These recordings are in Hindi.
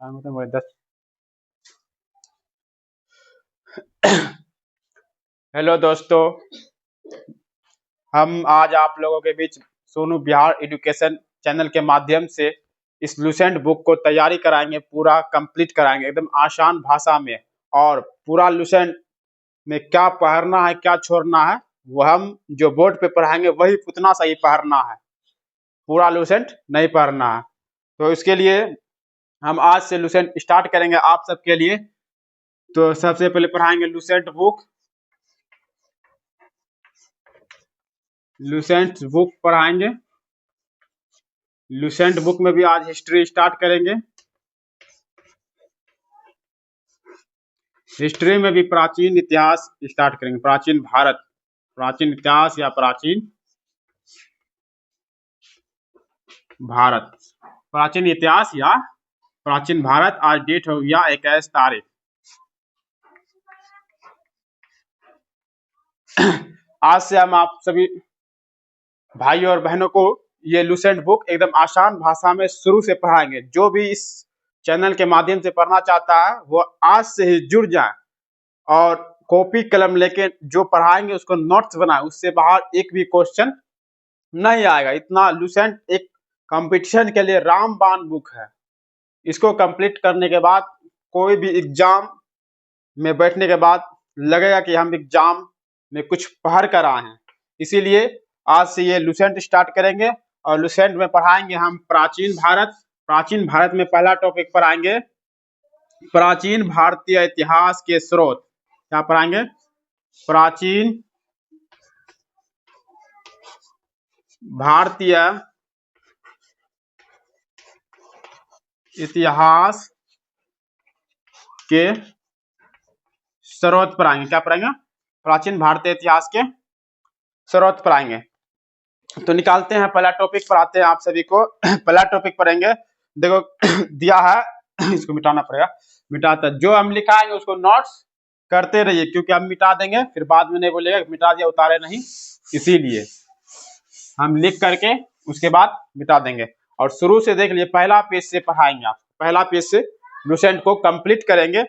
10। हेलो दोस्तों, हम आज आप लोगों के बीच सोनू बिहार एजुकेशन चैनल के माध्यम से इस लुसेंट बुक को तैयारी कराएंगे, पूरा कंप्लीट कराएंगे एकदम आसान भाषा में। और पूरा लुसेंट में क्या पढ़ना है क्या छोड़ना है वो हम जो बोर्ड पे पढ़ाएंगे वही उतना सही पढ़ना है, पूरा लुसेंट नहीं पढ़ना है। तो इसके लिए हम आज से लुसेंट स्टार्ट करेंगे आप सबके लिए। तो सबसे पहले पढ़ाएंगे लुसेंट बुक। लुसेंट बुक पढ़ाएंगे। लुसेंट बुक में भी आज हिस्ट्री स्टार्ट करेंगे। हिस्ट्री में भी प्राचीन इतिहास स्टार्ट करेंगे। प्राचीन भारत, प्राचीन इतिहास या प्राचीन भारत, प्राचीन इतिहास या प्राचीन भारत। आज डेट हो गया 21 तारीख। आज से हम आप सभी भाई और बहनों को ये लुसेंट बुक एकदम आसान भाषा में शुरू से पढ़ाएंगे। जो भी इस चैनल के माध्यम से पढ़ना चाहता है वो आज से ही जुड़ जाए और कॉपी कलम लेके जो पढ़ाएंगे उसको नोट्स बनाए, उससे बाहर एक भी क्वेश्चन नहीं आएगा। इतना लुसेंट एक कंपटीशन के लिए रामबाण बुक है। इसको कंप्लीट करने के बाद कोई भी एग्जाम में बैठने के बाद लगेगा कि हम एग्जाम में कुछ पढ़ कर आए हैं। इसीलिए आज से ये लुसेंट स्टार्ट करेंगे और लुसेंट में पढ़ाएंगे हम प्राचीन भारत। प्राचीन भारत में पहला टॉपिक पढ़ाएंगे प्राचीन भारतीय इतिहास के स्रोत। क्या पढ़ाएंगे? प्राचीन भारतीय इतिहास के स्रोत पढ़ाएंगे। क्या पढ़ाएंगे? प्राचीन भारतीय इतिहास के स्रोत पढ़ाएंगे। तो निकालते हैं, पहला टॉपिक पढ़ाते हैं आप सभी को। पहला टॉपिक पढ़ेंगे, देखो दिया है, इसको मिटाना पड़ेगा। मिटाता जो हम लिखाएंगे उसको नोट्स करते रहिए, क्योंकि हम मिटा देंगे फिर बाद में नहीं बोलेगा मिटा दिया उतारे नहीं, इसीलिए हम लिख करके उसके बाद मिटा देंगे। और शुरू से देख लिए, पहला पेज से पढ़ाएंगे आप। पहला पेज से लुसेंट को कंप्लीट करेंगे।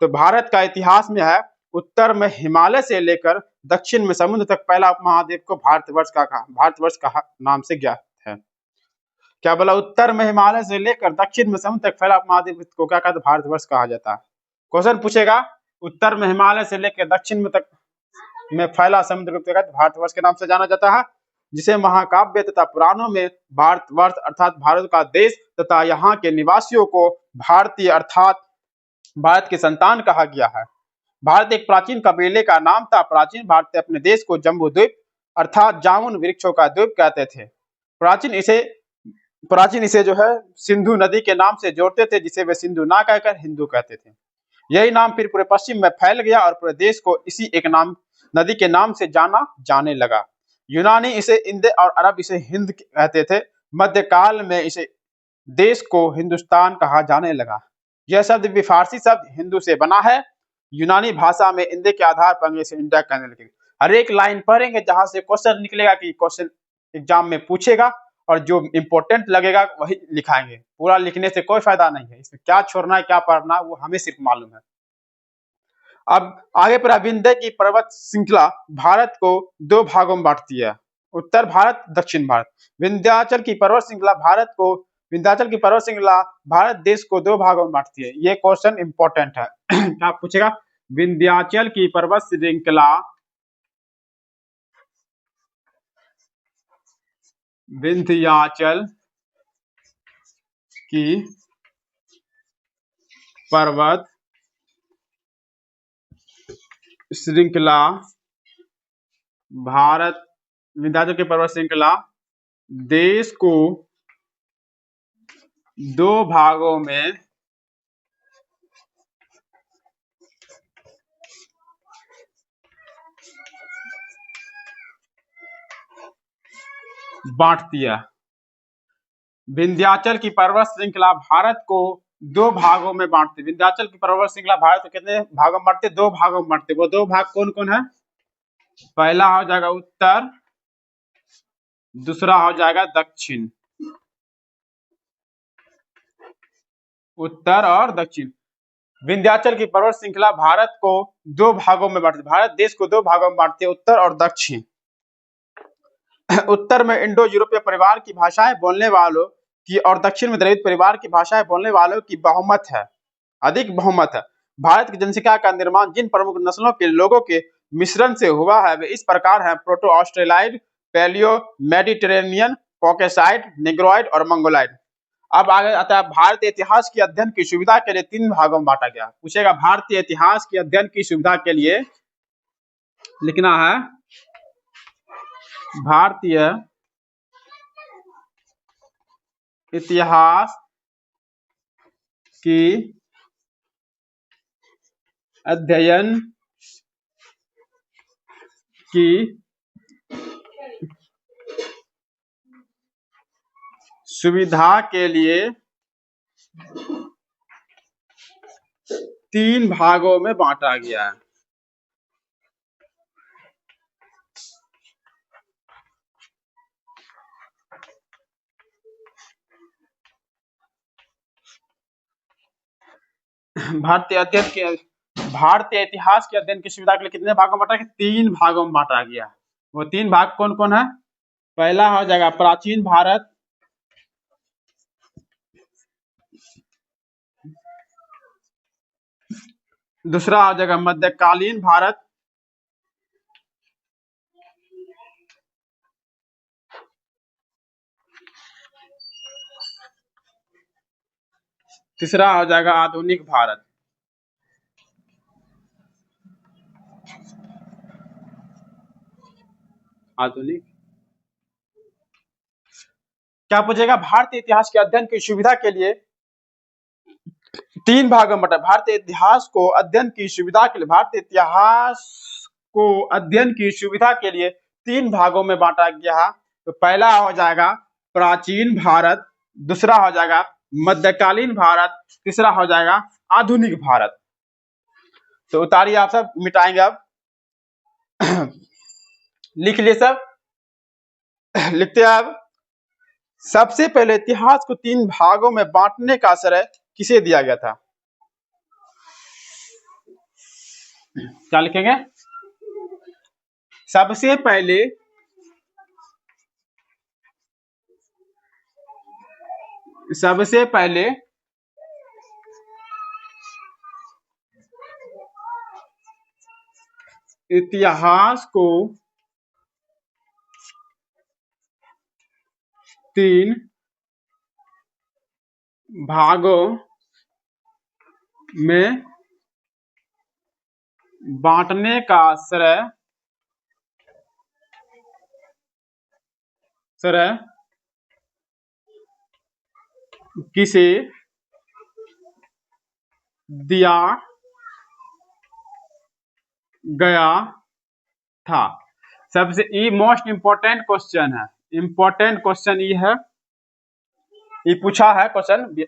तो भारत का इतिहास में है, उत्तर में हिमालय से लेकर दक्षिण में समुद्र तक पहला उपमहाद्वीप को भारतवर्ष का नाम से ज्ञात है। क्या बोला? उत्तर में हिमालय से लेकर दक्षिण में समुद्र तक फैला उपमहाद्वीप को क्या कहते? भारतवर्ष कहा जाता है। क्वेश्चन पूछेगा, उत्तर में हिमालय से लेकर दक्षिण में तक में फैला समुद्र को भारतवर्ष के नाम से जाना जाता है, जिसे महाकाव्य तथा पुराणों में भारतवर्ष अर्थात भारत का देश तथा यहाँ के निवासियों को भारतीय अर्थात भारत के संतान कहा गया है। भारत एक प्राचीन कबीले का नाम था। प्राचीन भारत अपने देश को जम्बू द्वीप अर्थात जामुन वृक्षों का द्वीप कहते थे। प्राचीन इसे जो है सिंधु नदी के नाम से जोड़ते थे, जिसे वे सिंधु ना कहकर हिंदू कहते थे। यही नाम फिर पूरे पश्चिम में फैल गया और पूरे देश को इसी एक नाम नदी के नाम से जाना जाने लगा। यूनानी इसे इंद और अरब इसे हिंद कहते थे। मध्यकाल में इसे देश को हिंदुस्तान कहा जाने लगा। यह शब्द भी फारसी शब्द हिंदू से बना है। यूनानी भाषा में इंदे के आधार पर इसे इंडिया कहने लगे। हर एक लाइन पढ़ेंगे जहां से क्वेश्चन निकलेगा कि क्वेश्चन एग्जाम में पूछेगा, और जो इंपॉर्टेंट लगेगा वही लिखाएंगे। पूरा लिखने से कोई फायदा नहीं है, इसमें क्या छोड़ना है क्या पढ़ना है वो हमें सिर्फ मालूम है। अब आगे पढ़ा, विंध्य की पर्वत श्रृंखला भारत को दो भागों में बांटती है, उत्तर भारत दक्षिण भारत। विंध्याचल की पर्वत श्रृंखला भारत देश को दो भागों में बांटती है। ये क्वेश्चन इंपॉर्टेंट है। क्या पूछेगा? विंध्याचल की पर्वत श्रृंखला विंध्याचल की पर्वत श्रृंखला भारत विंध्याचल की पर्वत श्रृंखला देश को दो भागों में बांटती है। विंध्याचल की पर्वत श्रृंखला भारत को दो भागों में बांटती है। विंध्याचल की पर्वत श्रृंखला भारत को कितने भागों में बांटते? दो भागों में बांटते। वो दो भाग कौन कौन है? पहला हो जाएगा उत्तर, दूसरा हो जाएगा दक्षिण। उत्तर और दक्षिण। विंध्याचल की पर्वत श्रृंखला भारत को दो भागों में बांटती, भारत देश को दो भागों में बांटती है, उत्तर और दक्षिण। उत्तर में इंडो यूरोपीय परिवार की भाषाएं बोलने वालों की और दक्षिण में द्रविड़ परिवार की भाषाएं बोलने वालों की बहुमत है, अधिक बहुमत है। भारत की जनसंख्या का निर्माण जिन प्रमुख नस्लों के लोगों के मिश्रण से हुआ है वे इस प्रकार है: proto Australoid, paleo Mediterranean, Caucasoid, Negroid और मंगोलाइड। अब आगे आता है भारतीय इतिहास के अध्ययन की सुविधा के लिए तीन भागों में बांटा गया। पूछेगा भारतीय इतिहास के अध्ययन की सुविधा के लिए लिखना है भारतीय इतिहास की अध्ययन की सुविधा के लिए तीन भागों में बांटा गया है। भारतीय इतिहास के अध्ययन की सुविधा के लिए कितने भागों में बांटा गया? तीन भागों में बांटा गया। वो तीन भाग कौन कौन है? पहला हो जाएगा प्राचीन भारत, दूसरा हो जाएगा मध्यकालीन भारत, तीसरा हो जाएगा आधुनिक भारत। आधुनिक क्या पूछेगा? भारतीय इतिहास के अध्ययन की सुविधा के लिए तीन भागों में बांटा। भारतीय इतिहास को अध्ययन की सुविधा के लिए, भारतीय इतिहास को अध्ययन की सुविधा के लिए तीन भागों में बांटा गया है। तो पहला हो जाएगा प्राचीन भारत, दूसरा हो जाएगा मध्यकालीन भारत, तीसरा हो जाएगा आधुनिक भारत। तो उतारिए आप सब, मिटाएंगे अब। लिख लिए सब? लिखते हैं अब। सबसे पहले इतिहास को तीन भागों में बांटने का श्रेय किसे दिया गया था? क्या लिखेंगे? सबसे पहले इतिहास को तीन भागों में बांटने का श्रेय किसे दिया गया था? सबसे ये मोस्ट इंपोर्टेंट क्वेश्चन है, इंपोर्टेंट क्वेश्चन ये है, ये पूछा है क्वेश्चन।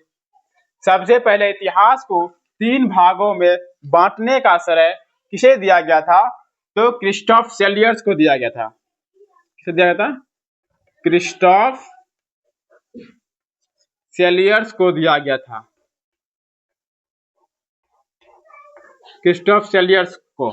सबसे पहले इतिहास को तीन भागों में बांटने का श्रेय किसे दिया गया था? तो क्रिस्टोफ सेलियर्स को दिया गया था। किसे दिया गया था? क्रिस्टोफ सेलियर्स को दिया गया था। क्रिस्टोफ सेलियर्स को।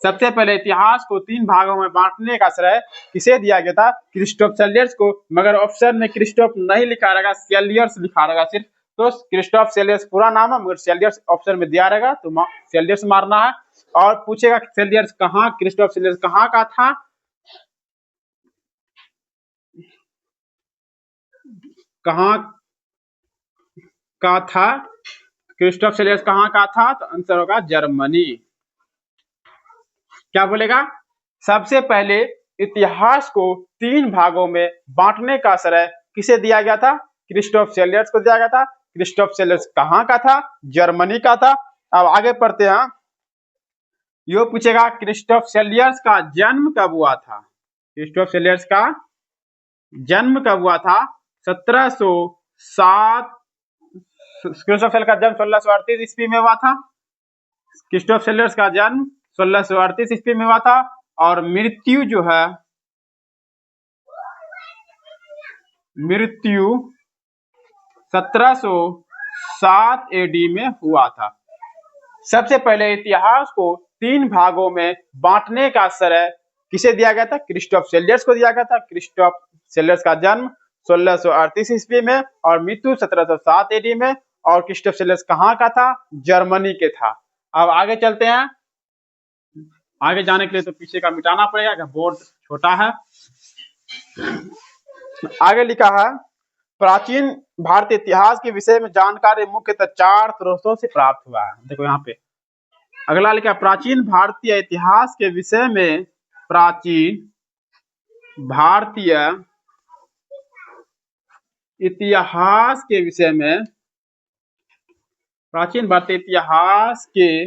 सबसे पहले इतिहास को तीन भागों में बांटने का श्रेय किसे दिया गया था? क्रिस्टोफ सेलियर्स को। मगर ऑप्शन में क्रिस्टोफ नहीं लिखा रहेगा, सेलियर्स लिखा रहेगा सिर्फ। तो क्रिस्टोफ सेलियर्स पूरा नाम है, मगर सेलियर्स ऑप्शन में दिया रहेगा, तो सेलियर्स मारना है। और पूछेगा सेलियर्स कहाँ, क्रिस्टोफ सेलियर्स कहाँ का था? कहाँ का था क्रिस्टोफ सेलियर्स? कहाँ का था? तो आंसर होगा जर्मनी। क्या बोलेगा? सबसे पहले इतिहास को तीन भागों में बांटने का श्रेय किसे दिया गया था? क्रिस्टोफ सेलियर्स को दिया गया था। क्रिस्टोफ सेलियर्स कहाँ का था? जर्मनी का था। अब आगे पढ़ते हैं। यो पूछेगा क्रिस्टोफ सेलियर्स का जन्म कब हुआ था? क्रिस्टोफ सेलियर्स का जन्म कब हुआ था? 1707। क्रिस्टोफ सेलियर्स का जन्म 1638 ईस्वी में हुआ था। क्रिस्टोफ सेलियर्स का जन्म 1638 ईस्वी में हुआ था। और मृत्यु जो है, मृत्यु 1700 7 एडी में हुआ था। सबसे पहले इतिहास को 3 भागों में बांटने का श्रेय किसे दिया गया था? क्रिस्टोफ सेलियर्स को दिया गया था। क्रिस्टोफ सेलियर्स का जन्म 1638 ईस्वी में और मृत्यु 1707 एडी में। और क्रिस्टोफ सेलियर्स कहाँ का था? जर्मनी के था। अब आगे चलते हैं। आगे जाने के लिए तो पीछे का मिटाना पड़ेगा, बोर्ड छोटा है। आगे लिखा है प्राचीन भारतीय इतिहास के विषय में जानकारी मुख्यतः 4 स्रोतों से प्राप्त हुआ है। देखो यहाँ पे अगला लिखा प्राचीन भारतीय इतिहास के विषय में, प्राचीन भारतीय इतिहास के विषय में, प्राचीन भारतीय इतिहास के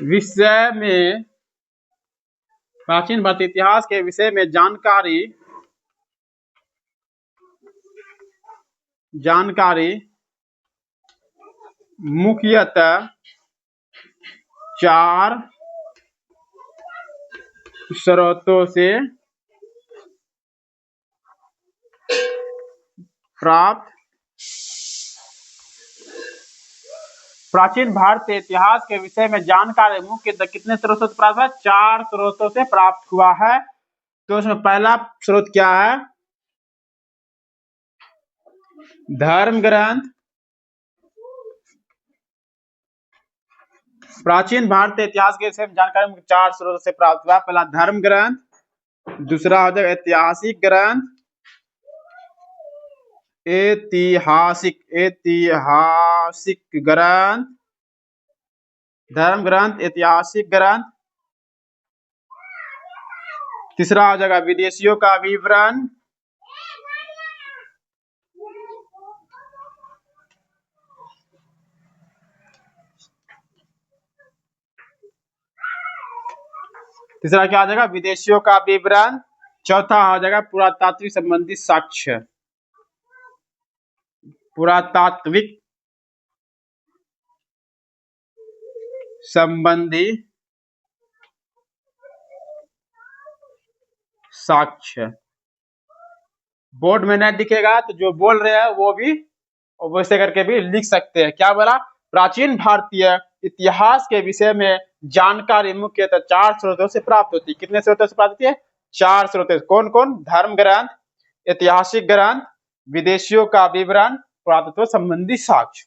विषय में, प्राचीन भारतीय इतिहास के विषय में जानकारी मुख्यतः 4 स्रोतों से प्राप्त। प्राचीन भारतीय इतिहास के विषय में जानकारी मुख्यतः कितने स्रोतों से प्राप्त हुआ? 4 स्रोतों से प्राप्त हुआ है। तो उसमें पहला स्रोत क्या है? धर्म ग्रंथ। प्राचीन भारतीय इतिहास के विषय में जानकारी 4 स्रोतों से प्राप्त हुआ। पहला धर्म ग्रंथ, दूसरा हो जाएगा ऐतिहासिक ग्रंथ, ऐतिहासिक ग्रंथ, धर्म ग्रंथ, ऐतिहासिक ग्रंथ। तीसरा हो जाएगा विदेशियों का विवरण, तीसरा क्या आ जाएगा? विदेशियों का विवरण। चौथा आ जाएगा पुरातात्विक संबंधी साक्ष्य, पुरातात्विक संबंधी साक्ष्य। बोर्ड में नहीं दिखेगा तो जो बोल रहे हैं वो भी वैसे करके भी लिख सकते हैं। क्या बोला? प्राचीन भारतीय इतिहास के विषय में जानकारी मुख्यतः 4 स्रोतों से प्राप्त होती है। कितने स्रोतों से प्राप्त होती है? 4 स्रोतों से। कौन कौन? धर्म ग्रंथ, ऐतिहासिक ग्रंथ, विदेशियों का विवरण, पुरातत्व संबंधी साक्ष्य।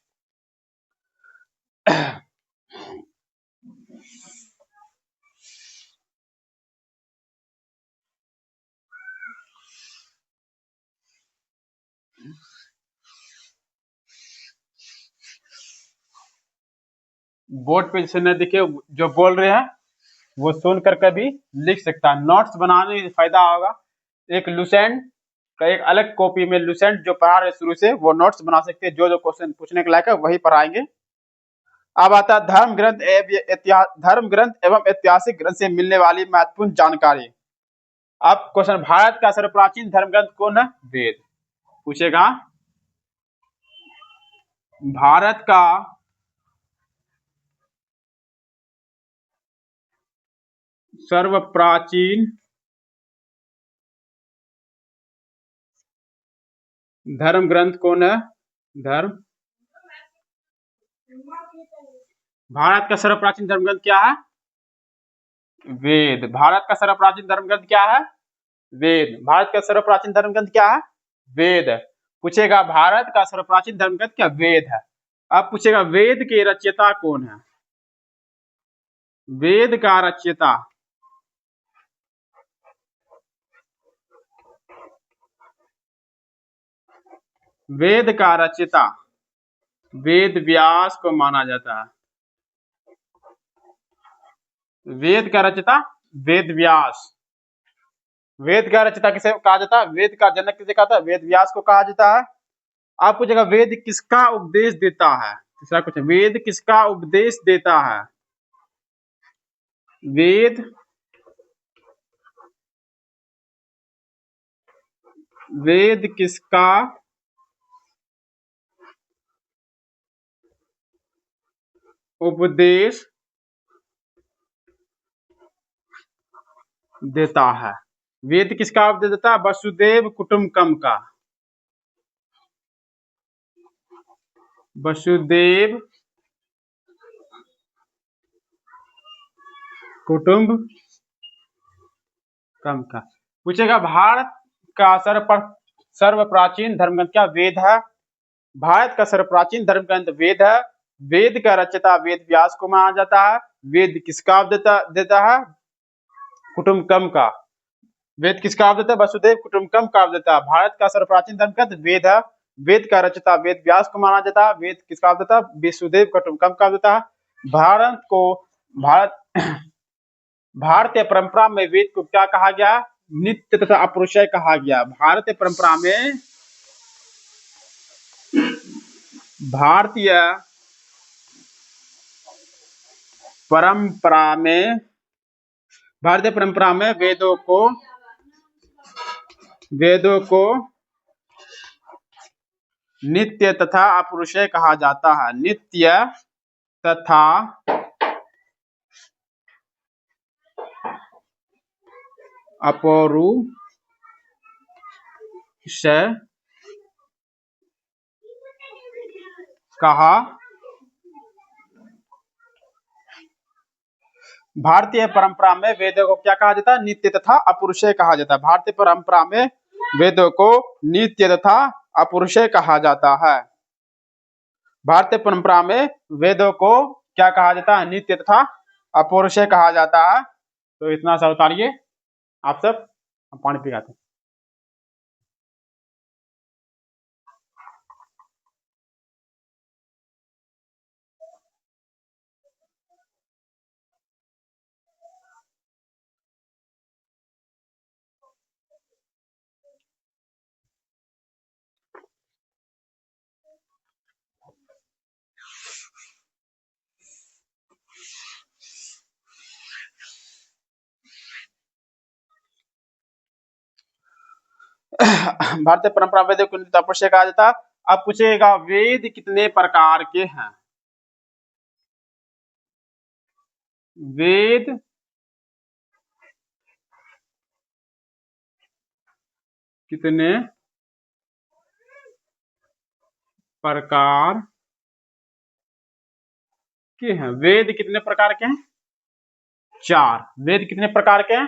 बोर्ड पे जैसे न दिखे, जो बोल रहे हैं वो सुन कर कभी लिख सकता है। नोट्स बनाने में फायदा होगा। एक लुसेंट का एक अलग कॉपी में लुसेंट जो पढ़ा रहे शुरू से वो नोट्स बना सकते हैं। जो जो क्वेश्चन पूछने के लायक है वही पढ़ाएंगे। अब आता है धर्म ग्रंथ एवं ऐतिहासिक ग्रंथ से मिलने वाली महत्वपूर्ण जानकारी। अब क्वेश्चन, भारत का सर्वप्राचीन धर्म ग्रंथ कौन है? वेद पूछेगा। भारत का सर्वप्राचीन धर्म ग्रंथ कौन है? भारत का सर्वप्राचीन धर्म ग्रंथ क्या है? वेद। भारत का सर्वप्राचीन धर्म ग्रंथ क्या है? वेद। भारत का सर्वप्राचीन धर्म ग्रंथ क्या है? वेद। पूछेगा भारत का सर्वप्राचीन धर्म ग्रंथ क्या? वेद है। अब पूछेगा वेद के रचयिता कौन है? वेद का रचयिता, वेद का रचयिता वेद व्यास को माना जाता है। वेद का रचयिता वेद व्यास। वेद का रचयिता किसे कहा जाता है? वेद का जनक किसे कहा था? वेद व्यास को कहा जाता है। आप पूछेगा वेद किसका उपदेश देता है? तीसरा क्वेश्चन, वेद किसका उपदेश देता है? वेद किसका उपदेश देता है? वेद किसका उपदेश देता है? वसुदेव कुटुंबकम का। वसुदेव कुटुंब कम का। पूछेगा भारत का सर्व प्राचीन धर्म क्या? वेद है। भारत का सर्व प्राचीन धर्म ग्रंथ वेद है। वेद का रचयिता वेद व्यास को माना जाता है। वेद किसका देता है? कुटुम्बकम का। वेद किसका देता है? वसुदेव कुटुम्बकम का देता है। भारत का सर्व प्राचीन धर्म ग्रंथ वेद है। वेद का रचयिता वेद व्यास को माना जाता है। वेद किसका देता है? वसुदेव कुटुम्बकम का देता है। भारतीय परंपरा में वेद को क्या कहा गया? नित्य तथा अपौरुषेय कहा गया। भारतीय परंपरा में वेदों को नित्य तथा अपौरुषेय कहा जाता है। नित्य तथा अपौरुषेय कहा। भारतीय परंपरा में वेदों को क्या कहा जाता है? नित्य तथा अपौरुषेय कहा जाता है। भारतीय परंपरा में वेदों को नित्य तथा अपौरुषेय कहा जाता है। भारतीय परंपरा में वेदों को क्या कहा जाता है? नित्य तथा अपौरुषेय कहा जाता है। तो इतना सा उतारिए आप सब, हम पानी पी आते हैं। भारतीय परंपरा वेदों को नित्य अपौरुषेय कहा जाता है। अब पूछेगा वेद कितने प्रकार के हैं? वेद कितने प्रकार के हैं? वेद कितने प्रकार के हैं? 4। वेद कितने प्रकार के हैं?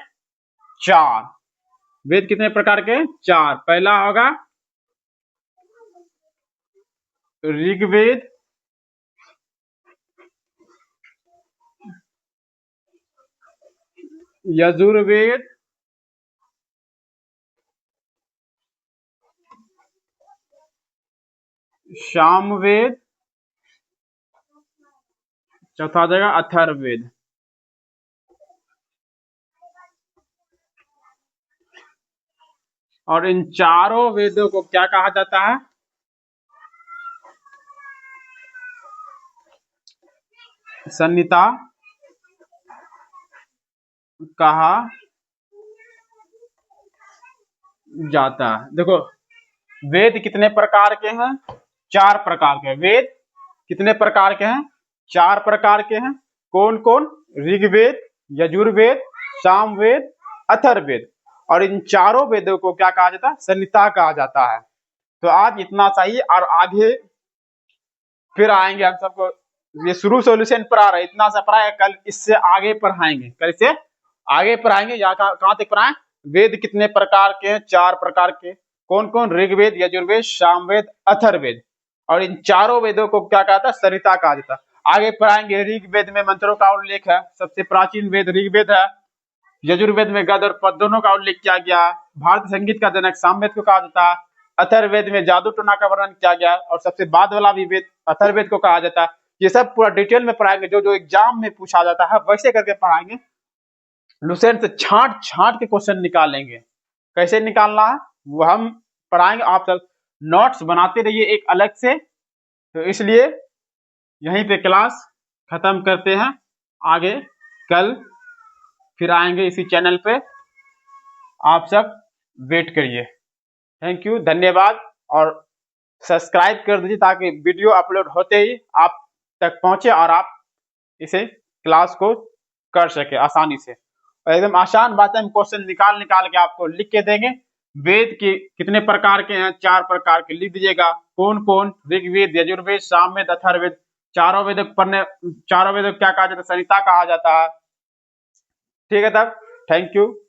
4। वेद कितने प्रकार के हैं? 4। पहला होगा ऋग्वेद, यजुर्वेद, सामवेद, चौथा आ जाएगा अथर्ववेद। और इन चारों वेदों को क्या कहा जाता है? संहिता कहा जाता है। देखो वेद कितने प्रकार के हैं? 4 प्रकार के। वेद कितने प्रकार के हैं? 4 प्रकार के हैं। कौन कौन? ऋग्वेद, यजुर्वेद, सामवेद, अथर्ववेद। और इन चारों वेदों को क्या कहा जाता है? संहिता कहा जाता है। तो आज इतना चाहिए, और आगे फिर आएंगे हम सबको। ये शुरू सॉल्यूशन पर आ रहा है, इतना सा पढ़ाए। कल इससे आगे पढ़ाएंगे, कल इससे आगे पढ़ाएंगे। यहाँ कहाँ तक पढ़ाएं? वेद कितने प्रकार के हैं? 4 प्रकार के। कौन कौन? ऋग्वेद, यजुर्वेद, सामवेद, अथर्ववेद। और इन चारों वेदों को क्या कहता है? संहिता कहा जाता है। आगे पढ़ाएंगे ऋग्वेद में मंत्रों का उल्लेख है। सबसे प्राचीन वेद ऋग्वेद है। यजुर्वेद में गद और पद दोनों का उल्लेख किया गया। भारतीय संगीत का जनक सामवेद को कहा जाता है। अथर्ववेद में जादू टोना का वर्णन किया गया। और सबसे बाद वाला भी वेद अथर्ववेद को कहा जाता है। ये सब पूरा डिटेल में पढ़ाएंगे। जो जो एग्जाम में पूछा जाता है वैसे करके पढ़ाएंगे। लुसेंट से छांट छांट के क्वेश्चन निकालेंगे। कैसे निकालना है वो हम पढ़ाएंगे। आप सब नोट्स बनाते रहिए एक अलग से। तो इसलिए यहीं पे क्लास खत्म करते हैं। आगे कल फिर आएंगे इसी चैनल पे। आप सब वेट करिए। थैंक यू, धन्यवाद। और सब्सक्राइब कर दीजिए ताकि वीडियो अपलोड होते ही आप तक पहुंचे और आप इसे क्लास को कर सके आसानी से। और एकदम आसान बात है, हम क्वेश्चन निकाल के आपको लिख के देंगे। वेद के कितने प्रकार के हैं? 4 प्रकार के लिख दीजिएगा। कौन कौन? ऋग्वेद, यजुर्वेद, सामवेद, अथर्ववेद। चारों वेद पढ़ने, चारों वेद क्या कहा जाता है? संहिता कहा जाता है। ठीक है तब, थैंक यू।